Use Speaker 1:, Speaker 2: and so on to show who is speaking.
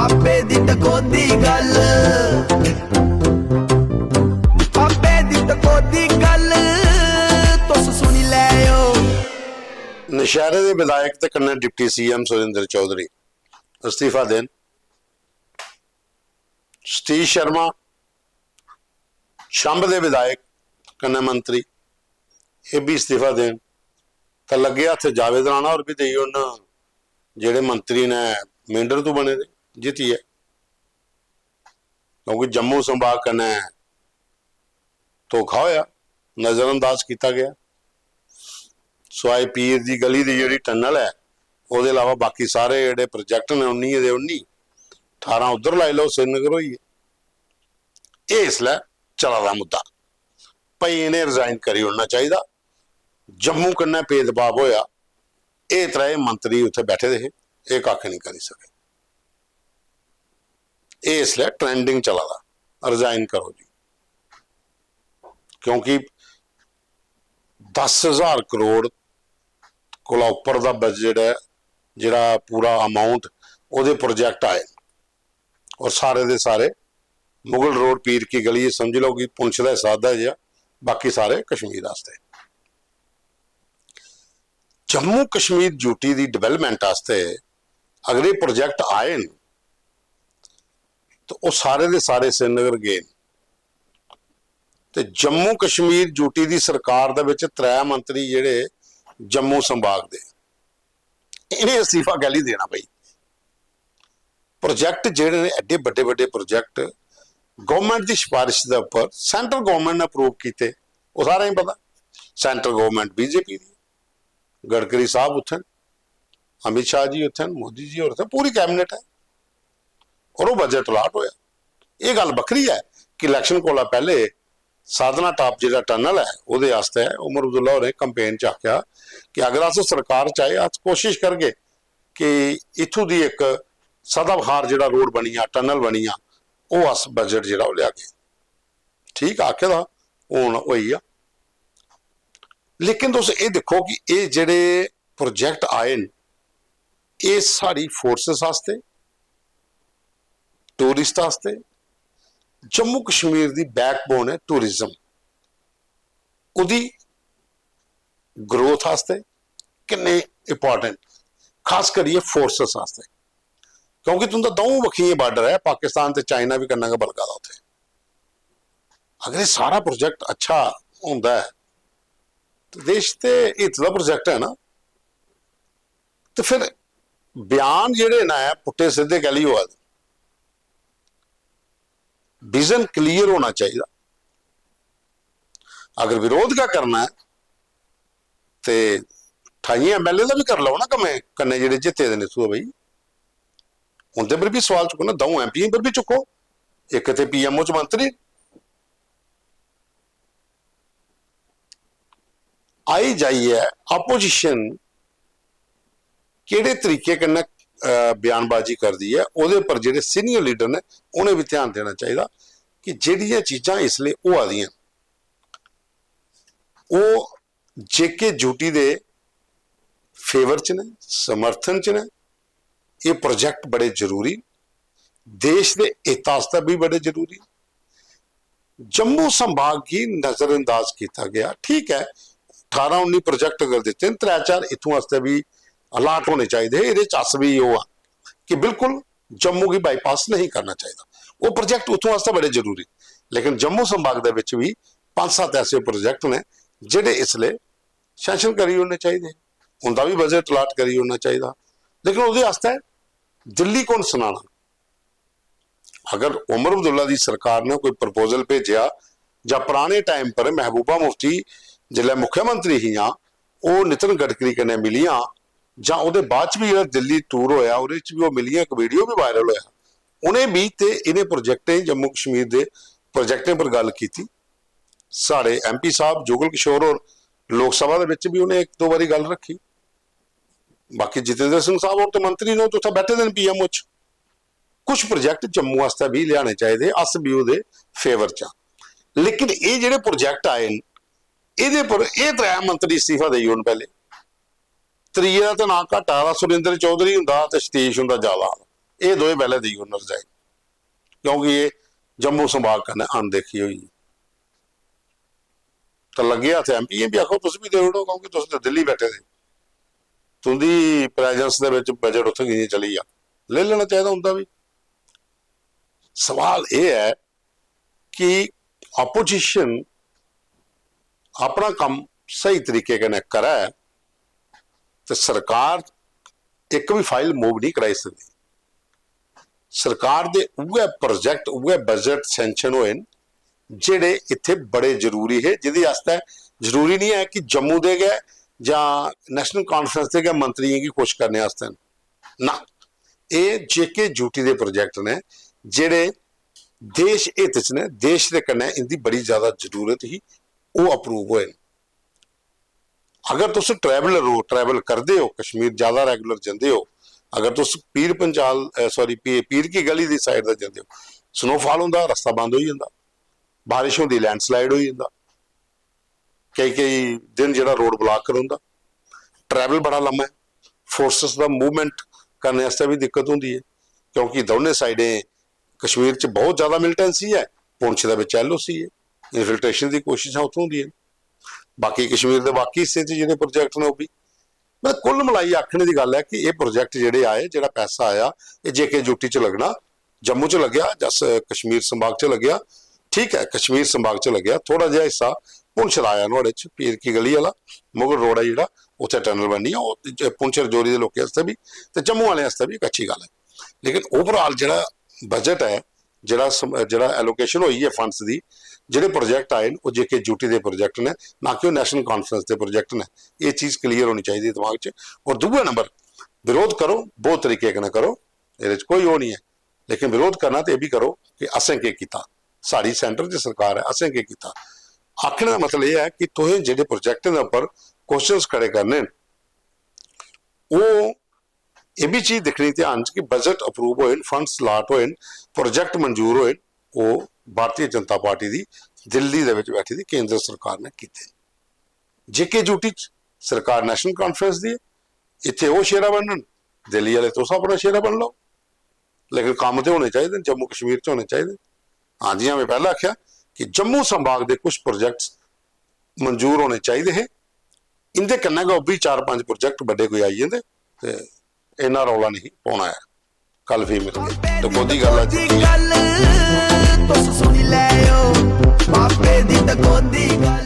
Speaker 1: पापे दी टकोदी गल, पापे दी टकोदी गल तुस सुनी लैओ।
Speaker 2: नशहरे दे विधायक ते कन्नै डिप्टी सीएम सुरेंद्र चौधरी अस्तीफा देन। सतीश शर्मा शंभ दे विधायक कन्नै मंत्री ये भी इस्तीफा देन। तो लगे हथ जावेद राणा और भी देई उन जेड़े मंत्री ने मेंढर तो बने दे जिती है, क्योंकि जम्मू संभाग कन्नै धोखा होया, नज़रअंदाज किया गया। सवाई पीर की गली की जी टनल है वो अलावा बाकी सारे जोड़े प्रोजैक्ट ने 19 के 19 18 उधर लाई लो, श्रीनगर होई है। ये इसलिए चला दा मुद्दा भाई इन्हें रिजाइन करी उड़ना चाहिए। जम्मू कन्नै भेदभाव होया, ये त्रै मंत्री उत्थे बैठे दे ये कख नहीं करी सके। ये इसलिए ट्रेंडिंग चला दा, रिजाइन करो जी, क्योंकि 10,000 करोड़ कोला उपर दा बजट है जिहड़ा पूरा अमाउंट उहदे प्रोजैक्ट आए और सारे दे सारे मुगल रोड पीर की गली समझ लो कि पुंछ दा हिस्सा अद्धा जिहा, बाकी सारे कश्मीर वास्ते। जम्मू कश्मीर यूटी की डिवेलपमेंट वास्ते अगर ये प्रोजैक्ट आए तो वह सारे दे सारे श्रीनगर गए। तो जम्मू कश्मीर यूटी की सरकार दे विच 3 मंत्री जिहड़े जम्मू संभाग दे इन्हें अस्तीफा कह ली देना पई। प्रोजैक्ट जिहड़े ने एडे बड़े बड़े प्रोजैक्ट गवर्नमेंट की सिफारिश के उपर सेंट्रल गवर्नमेंट ने अप्रूव किए, वो सारा ही पता। सेंट्रल गवर्नमेंट बीजेपी की, गडकरी साहब उठन, अमित शाह जी उठन, मोदी जी और पूरी कैबिनेट है और वो बजट अलाट होया। ये गल बखरी है कि इलैक्शन कोला पहले साधना टॉप जो टनल है वो उमर अब्दुल्ला होरें कंपेन च आख्या कि अगर अस सरकार चाहे अस कोशिश करगे कि इत्थों की एक सदाबहार जो रोड बनी आ टनल बनी आ वो अस बजट जो लिया गए। ठीक आखे दा हुण होई आ, लेकिन तुस ये देखो कि ये जेडे प्रोजैक्ट आए ये सारी फोर्सेस वास्ते, टूरिस्ट वास्ते, जम्मू कश्मीर की बैकबोन है टूरिज्म, उदी ग्रोथ वास्ते किन्ने इंपॉर्टेंट, खास करिए फोर्सेस वास्ते, क्योंकि तुम तो दोनों बखिए बार्डर है, पाकिस्तान ते चाइना भी करना बलगा दा उत्थे। अगर ये सारा प्रोजैक्ट अच्छा होंदा है तो देश के हित का प्रोजैक्ट है ना, तो फिर बयान जेडे ना पुट्टे सीधे कह ली हुआ, विजन क्लीयर होना चाहिए। अगर विरोध का करना है तो 28 MLA का भी कर लो ना कमे कन्ने जेडे जिते दे ने भाई, उनके पर भी सवाल चुको ना, 2 MP पर भी चुको, एक तो PMO च मंत्री आई जाइए। अपोजिशन किहड़े तरीके कन्नै बयानबाजी कर दी है उहदे पर जिहड़े सीनियर लीडर ने उन्हें भी ध्यान देना चाहिए कि जिहड़ियां चीज़ां इसलिए होआ दियां वो जेके यूटी दे फेवर च ने, समर्थन च ने। ये प्रोजैक्ट बड़े जरूरी, देश के हित वास्ते भी बड़े जरूरी। जम्मू संभाग की नजरअंदाज किया गया, ठीक है 18-19 प्रोजैक्ट अगर दिते 3-4 इतों वास्ते भी अलाट होने चाहिए। ये अस भी वो आ कि बिल्कुल जम्मू की बाईपास नहीं करना चाहिए, वो प्रोजैक्ट उतों वास्ते बड़े जरूरी। लेकिन जम्मू संभाग दे विच भी 5-7 ऐसे प्रोजैक्ट ने जिहड़े इसलिए सैंक्शन करी होने चाहिए, उनका भी बजट अलाट करी होना चाहिए। लेकिन उहदे वास्ते दिल्ली कौन सुनाना। अगर उमर अब्दुल्ला की सरकार ने कोई प्रपोजल भेजा या पुराने टाइम पर महबूबा मुफ्ती जिले मुख्यमंत्री ही वो नितिन गडकरी कन्नै मिलियां, जां उहदे बाद भी जो दिल्ली टूर होया उहदे च भी वो मिलियां, एक वीडियो भी वायरल होया, उन्हें भी तो इन्हें प्रोजैक्टें जम्मू कश्मीर के प्रोजैक्टें पर गल की। साढ़े MP साहब जुगल किशोर और लोक सभा भी उन्हें 1-2 बारी गल रखी। बाकी जितेंद्र सिंह साहब और तो मंत्री ने तो बैठे दिन PMO च। कुछ प्रोजैक्ट जम्मू वास्ते भी लियाने चाहिए, अस भी वो फेवर च। लेकिन ये जोड़े प्रोजैक्ट आए ये पर ये 3 मंत्री इस्तीफा दे हूँ पहले, त्रीए का तो ना घट आ सुरेंद्र चौधरी होंदा ते सतीश होंदा ज्यादा, ਇਹ ਦੋਵੇਂ ਪਹਿਲੇ ਦੀ ਓਨਰ ਜਾਏ, क्योंकि ये जम्मू संभाग कन्नै अनदेखी हुई तो लगे हत्थ MP भी आखो तुम भी दे ओड़ो, क्योंकि तुम तो दिल्ली बैठे थे, तुंदी प्रेजेंस दे विच बजट उत्थे कियां चली आ, ले लेना चाहिए उनका भी। सवाल यह है कि अपोजिशन अपना काम सही तरीके कन्नै करे तो सरकार एक भी फाइल मूव नहीं कराई सकती। सरकार दे उहे प्रोजेक्ट उहे बजट सैंक्शन होए जेड़े इत्थे बड़े जरूरी है, जिहदे वास्ते जरूरी नहीं है कि जम्मू दे गए जां नैशनल कॉन्फ्रेंस दे गए मंत्रियों की खुश करने वास्ते ना, ये जेके ड्यूटी दे प्रोजेक्ट ने जेड़े देश हित च ने, देश दे कन्नै इनदी बड़ी ज्यादा जरूरत ही, वो अप्रूव होए। अगर तुम ट्रैवल करते हो, कश्मीर ज्यादा रेगुलर जाते हो, अगर तुम पीर पंजाल पीर की गली की साइड से जाते हो, स्नोफॉल होंदा, रास्ता बंद हो जाता, बारिश होंदी, लैंडस्लाइड हो जाता, कई दिन जो रोड ब्लॉक करोंदा, ट्रैवल बड़ा लम्मा है, फोर्सेस का मूवमेंट करने वास्ते भी दिक्कत होंदी है, क्योंकि दोनों साइडें कश्मीर च बहुत ज़्यादा मिलिटेंसी है, पुंछ दे विच LOC है, इनफिल्ट्रेशन की कोशिशें उत्थों होंदियां, बाकी कश्मीर के बाकी हिस्से जिहड़े प्रोजेक्ट ने वो भी। मैं कुल मिलाई आखने की गल है कि ये प्रोजेक्ट जिहड़े आए, जिहड़ा पैसा आया, ये जेके ड्यूटी च लगना, जम्मू च लग्या, जस कश्मीर संभाग च लग्या, ठीक है, कश्मीर संभाग च लग्या, थोड़ा जिहा हिस्सा पुंछ लाया नुआढ़े च, पीर की गली वाला मुगल रोड है जिहड़ा, उत्थे टनल बननी है, पुंछ रजौरी के लोगों वास्ते भी ते जम्मू वाले वास्ते भी एक अच्छी गल है। लेकिन ओवरऑल जिहड़ा बजट है, जिहड़ा एलोकेशन हुई है फंड्स की, जिहड़े प्रोजेक्ट आए वो जेके ड्यूटी के प्रोजेक्ट ने, ना कि नैशनल कॉन्फ्रेंस के प्रोजेक्ट ने, ये चीज़ क्लीयर होनी चाहिए दिमाग च। और दूसरा नंबर, विरोध करो बहुत तरीके कन्नै करो, ये कोई वो नहीं है, लेकिन विरोध करना तो यह भी करो कि असें के किया, साड़ी सेंटर च सरकार है, असें के किया। आखने का मतलब यह है कि तुसें जिहड़े प्रोजेक्टें दे उपर क्वेश्चनस खड़े करने, वो ये भी चीज़ दिखनी ध्यान कि बजट अप्रूव होए, फंड्स लाट होए, प्रोजेक्ट मंजूर होए, वो भारतीय जनता पार्टी की दिल्ली दे विच बैठी थी केंद्र सरकार ने कीते। जेके ड्यूटी सरकार नैशनल कॉन्फ्रेंस दी, इत्थे वो शेरा बनन, दिल्ली वाले तुस अपना शेरा बन लो, लेकिन काम तो होने चाहिए, जम्मू कश्मीर च होने चाहिए। हाँ जी, मैं पहले आख्या कि जम्मू संभाग के कुछ प्रोजेक्ट्स मंजूर होने चाहिए है, इनके कन्नै गै भी 4-5 प्रोजेक्ट बड़े कोई आई जाते, तो इन्ना रौला नहीं पाना है। कल भी मिलेंगे तो कोदी गल
Speaker 1: तुस सुनी लैओ, मापे दी ते कोदी गल।